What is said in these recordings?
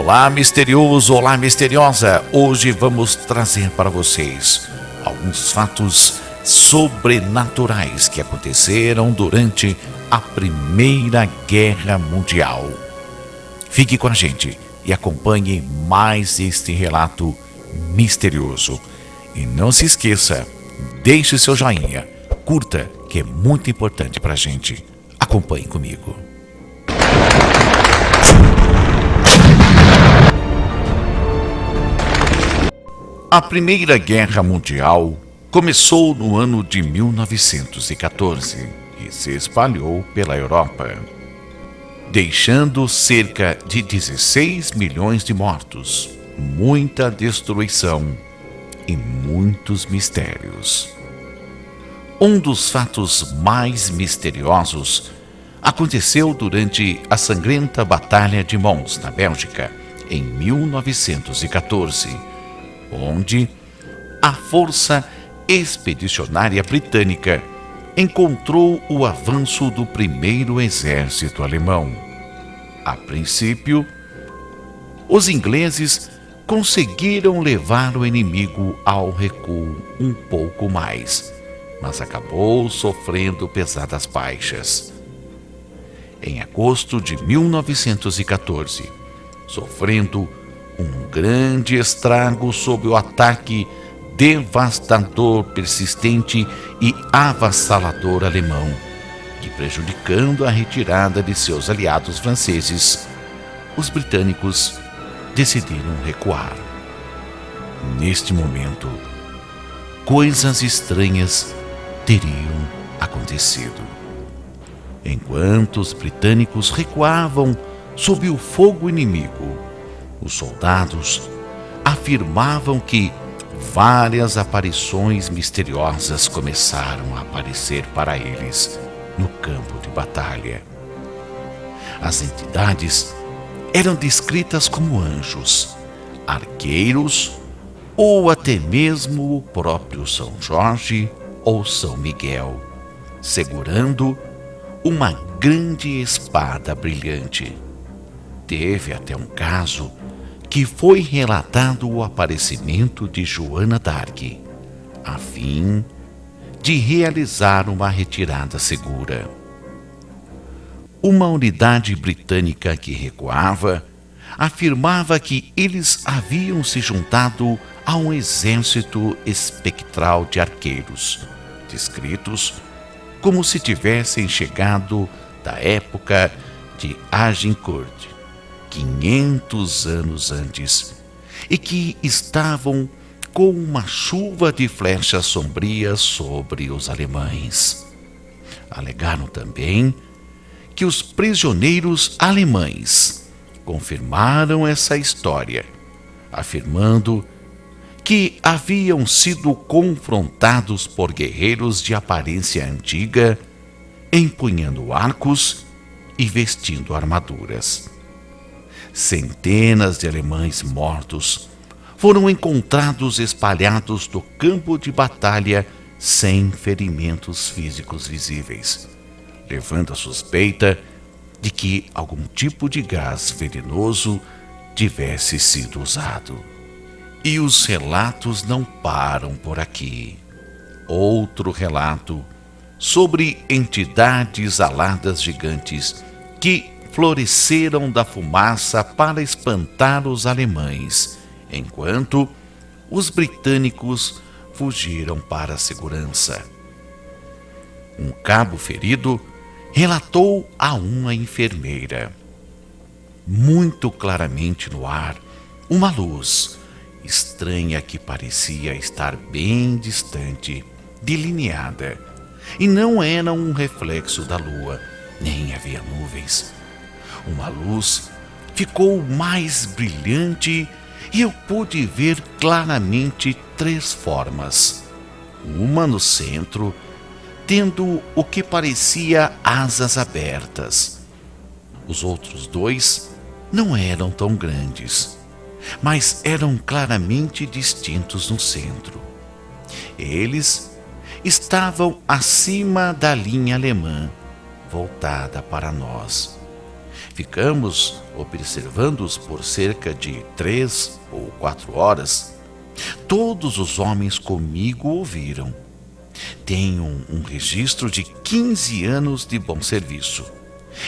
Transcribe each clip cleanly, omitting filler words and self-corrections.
Olá, misterioso, olá, misteriosa! Hoje vamos trazer para vocês alguns fatos sobrenaturais que aconteceram durante a Primeira Guerra Mundial. Fique com a gente e acompanhe mais este relato misterioso. E não se esqueça, deixe seu joinha, curta, que é muito importante para a gente. Acompanhe comigo. A Primeira Guerra Mundial começou no ano de 1914 e se espalhou pela Europa, deixando cerca de 16 milhões de mortos, muita destruição e muitos mistérios. Um dos fatos mais misteriosos aconteceu durante a sangrenta Batalha de Mons, na Bélgica, em 1914, onde a Força Expedicionária Britânica encontrou o avanço do primeiro exército alemão. A princípio, os ingleses conseguiram levar o inimigo ao recuo um pouco mais, mas acabou sofrendo pesadas baixas. Em agosto de 1914, sofrendo um grande estrago sob o ataque devastador, persistente e avassalador alemão, que prejudicando a retirada de seus aliados franceses, os britânicos decidiram recuar. Neste momento, coisas estranhas teriam acontecido. Enquanto os britânicos recuavam sob o fogo inimigo, os soldados afirmavam que várias aparições misteriosas começaram a aparecer para eles no campo de batalha. As entidades eram descritas como anjos, arqueiros ou até mesmo o próprio São Jorge ou São Miguel, segurando uma grande espada brilhante. Teve até um caso que foi relatado o aparecimento de Joana d'Arc, a fim de realizar uma retirada segura. Uma unidade britânica que recuava afirmava que eles haviam se juntado a um exército espectral de arqueiros, descritos como se tivessem chegado da época de Agincourt, 500 anos antes, e que estavam com uma chuva de flechas sombrias sobre os alemães. Alegaram também que os prisioneiros alemães confirmaram essa história, afirmando que haviam sido confrontados por guerreiros de aparência antiga, empunhando arcos e vestindo armaduras. Centenas de alemães mortos foram encontrados espalhados no campo de batalha sem ferimentos físicos visíveis, levando a suspeita de que algum tipo de gás venenoso tivesse sido usado. E os relatos não param por aqui. Outro relato sobre entidades aladas gigantes que floresceram da fumaça para espantar os alemães, enquanto os britânicos fugiram para a segurança. Um cabo ferido relatou a uma enfermeira, muito claramente no ar, uma luz estranha que parecia estar bem distante, delineada, e não era um reflexo da lua, nem havia nuvens. Uma luz ficou mais brilhante e eu pude ver claramente 3 formas. Uma no centro, tendo o que parecia asas abertas. Os outros 2 não eram tão grandes, mas eram claramente distintos no centro. Eles estavam acima da linha alemã, voltada para nós. ficamos observando-os por cerca de 3 ou 4 horas. Todos os homens comigo ouviram. Tenho um registro de 15 anos de bom serviço.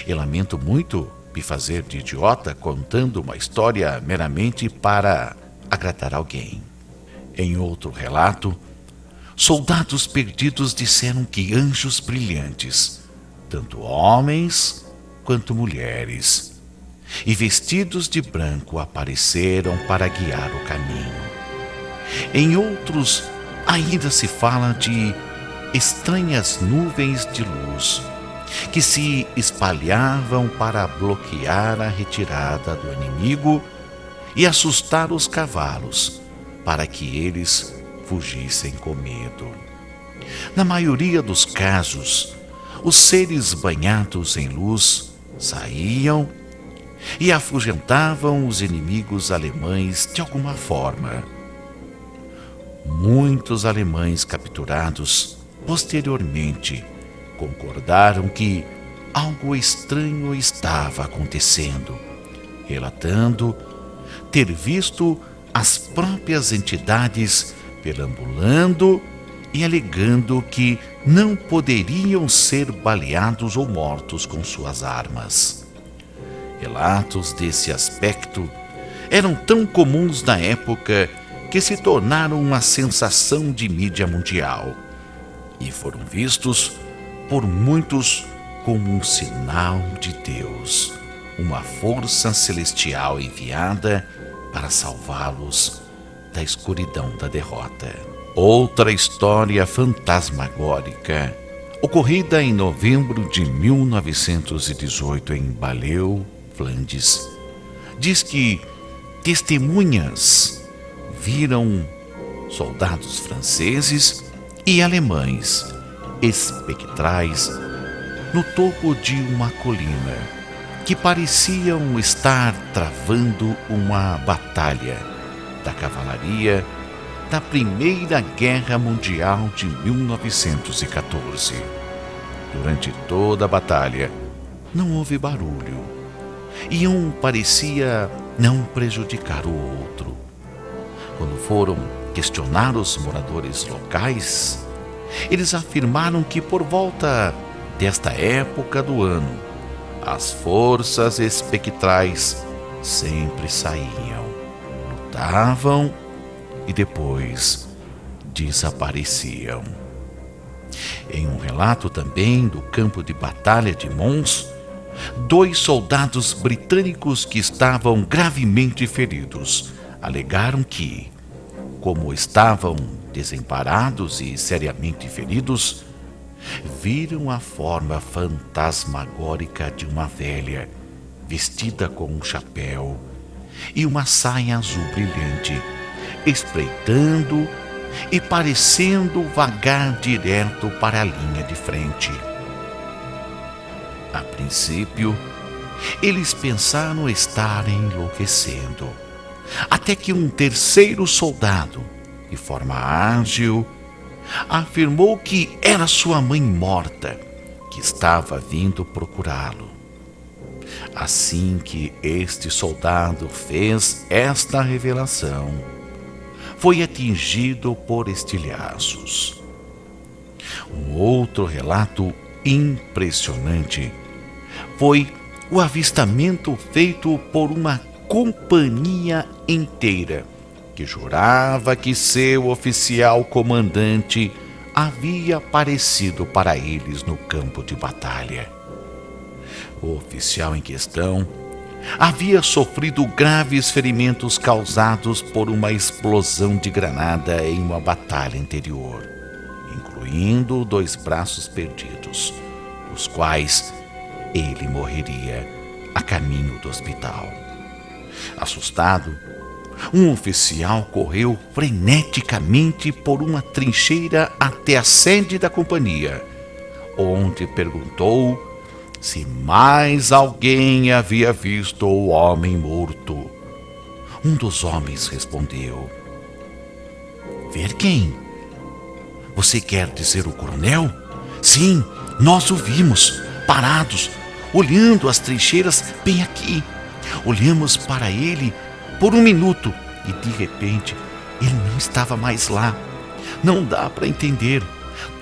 E lamento muito me fazer de idiota contando uma história meramente para agradar alguém. Em outro relato, soldados perdidos disseram que anjos brilhantes, tanto homens quanto mulheres, e vestidos de branco apareceram para guiar o caminho. Em outros, ainda se fala de estranhas nuvens de luz que se espalhavam para bloquear a retirada do inimigo e assustar os cavalos, para que eles fugissem com medo. Na maioria dos casos, os seres banhados em luz saíam e afugentavam os inimigos alemães de alguma forma. Muitos alemães capturados posteriormente concordaram que algo estranho estava acontecendo, relatando ter visto as próprias entidades perambulando e alegando que não poderiam ser baleados ou mortos com suas armas. Relatos desse aspecto eram tão comuns na época que se tornaram uma sensação de mídia mundial e foram vistos por muitos como um sinal de Deus, uma força celestial enviada para salvá-los da escuridão da derrota. Outra história fantasmagórica, ocorrida em novembro de 1918 em Balleu, Flandes, diz que testemunhas viram soldados franceses e alemães espectrais no topo de uma colina que pareciam estar travando uma batalha da cavalaria da Primeira Guerra Mundial de 1914. Durante toda a batalha, não houve barulho e um parecia não prejudicar o outro. Quando foram questionar os moradores locais, eles afirmaram que por volta desta época do ano, as forças espectrais sempre saíam, lutavam e depois desapareciam. Em um relato também do campo de batalha de Mons, 2 soldados britânicos que estavam gravemente feridos alegaram que, como estavam desamparados e seriamente feridos, viram a forma fantasmagórica de uma velha, vestida com um chapéu e uma saia azul brilhante, espreitando e parecendo vagar direto para a linha de frente. A princípio, eles pensaram estar enlouquecendo, até que um terceiro soldado, de forma ágil, afirmou que era sua mãe morta, que estava vindo procurá-lo. Assim que este soldado fez esta revelação, foi atingido por estilhaços. Um outro relato impressionante foi o avistamento feito por uma companhia inteira que jurava que seu oficial comandante havia aparecido para eles no campo de batalha. O oficial em questão havia sofrido graves ferimentos causados por uma explosão de granada em uma batalha anterior, incluindo 2 braços perdidos, os quais ele morreria a caminho do hospital. Assustado, um oficial correu freneticamente por uma trincheira até a sede da companhia, onde perguntou se mais alguém havia visto o homem morto. Um dos homens respondeu: "Ver quem? Você quer dizer o coronel? Sim, nós o vimos, parados, olhando as trincheiras bem aqui. Olhamos para ele por um minuto e de repente ele não estava mais lá. Não dá para entender.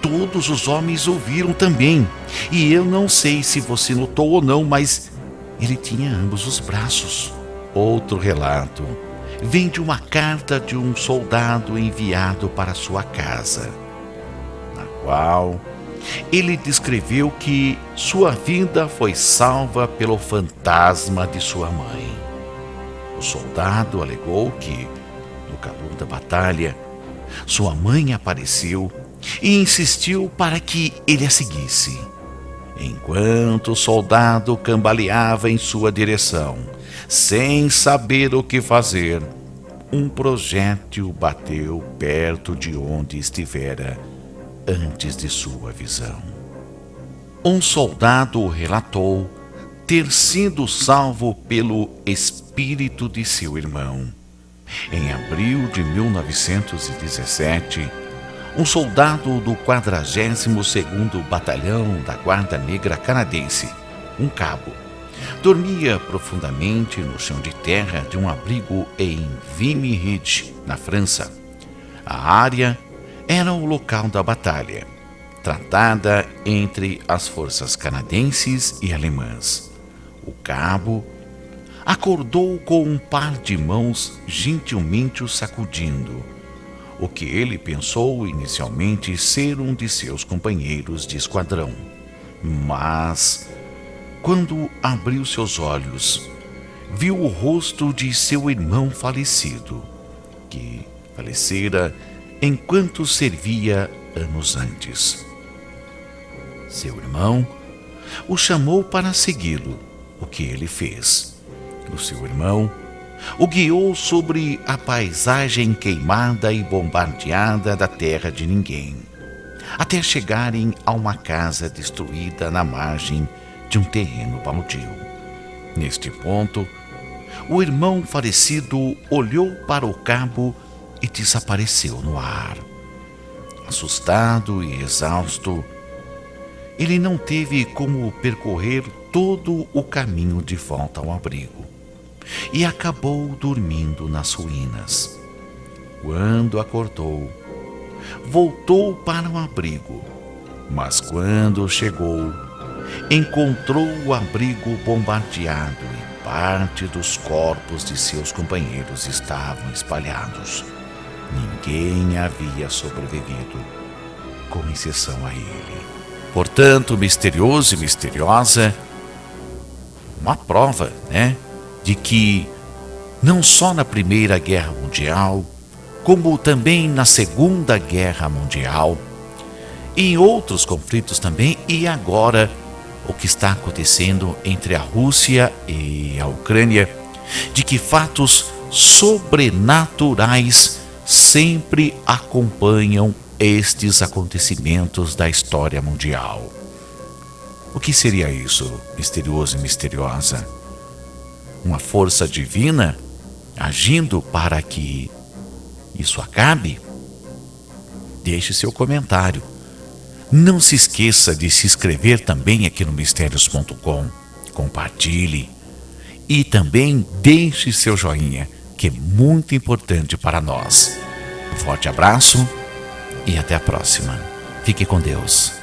Todos os homens ouviram também. E eu não sei se você notou ou não, mas ele tinha ambos os braços. Outro relato vem de uma carta de um soldado enviado para sua casa, na qual ele descreveu que sua vida foi salva pelo fantasma de sua mãe. O soldado alegou que, no calor da batalha, sua mãe apareceu e insistiu para que ele a seguisse. Enquanto o soldado cambaleava em sua direção, sem saber o que fazer, um projétil bateu perto de onde estivera antes de sua visão. Um soldado relatou ter sido salvo pelo espírito de seu irmão. Em abril de 1917, um soldado do 42º Batalhão da Guarda Negra Canadense, um cabo, dormia profundamente no chão de terra de um abrigo em Vimy Ridge, na França. A área era o local da batalha, tratada entre as forças canadenses e alemãs. O cabo acordou com um par de mãos gentilmente o sacudindo, o que ele pensou inicialmente ser um de seus companheiros de esquadrão. Mas, quando abriu seus olhos, viu o rosto de seu irmão falecido, que falecera enquanto servia anos antes. Seu irmão o chamou para segui-lo, o que ele fez. O seu irmão o guiou sobre a paisagem queimada e bombardeada da terra de ninguém, até chegarem a uma casa destruída na margem de um terreno baldio. Neste ponto, o irmão falecido olhou para o cabo e desapareceu no ar. Assustado e exausto, ele não teve como percorrer todo o caminho de volta ao abrigo e acabou dormindo nas ruínas. Quando acordou, voltou para o abrigo, mas quando chegou, encontrou o abrigo bombardeado e parte dos corpos de seus companheiros estavam espalhados. Ninguém havia sobrevivido, com exceção a ele. Portanto, misterioso e misteriosa, uma prova, de que não só na Primeira Guerra Mundial, como também na Segunda Guerra Mundial, e em outros conflitos também, e agora o que está acontecendo entre a Rússia e a Ucrânia, de que fatos sobrenaturais sempre acompanham estes acontecimentos da história mundial. O que seria isso, misterioso e misteriosa? Uma força divina agindo para que isso acabe? Deixe seu comentário. Não se esqueça de se inscrever também aqui no Mistérios.com. Compartilhe e também deixe seu joinha, que é muito importante para nós. Um forte abraço e até a próxima. Fique com Deus.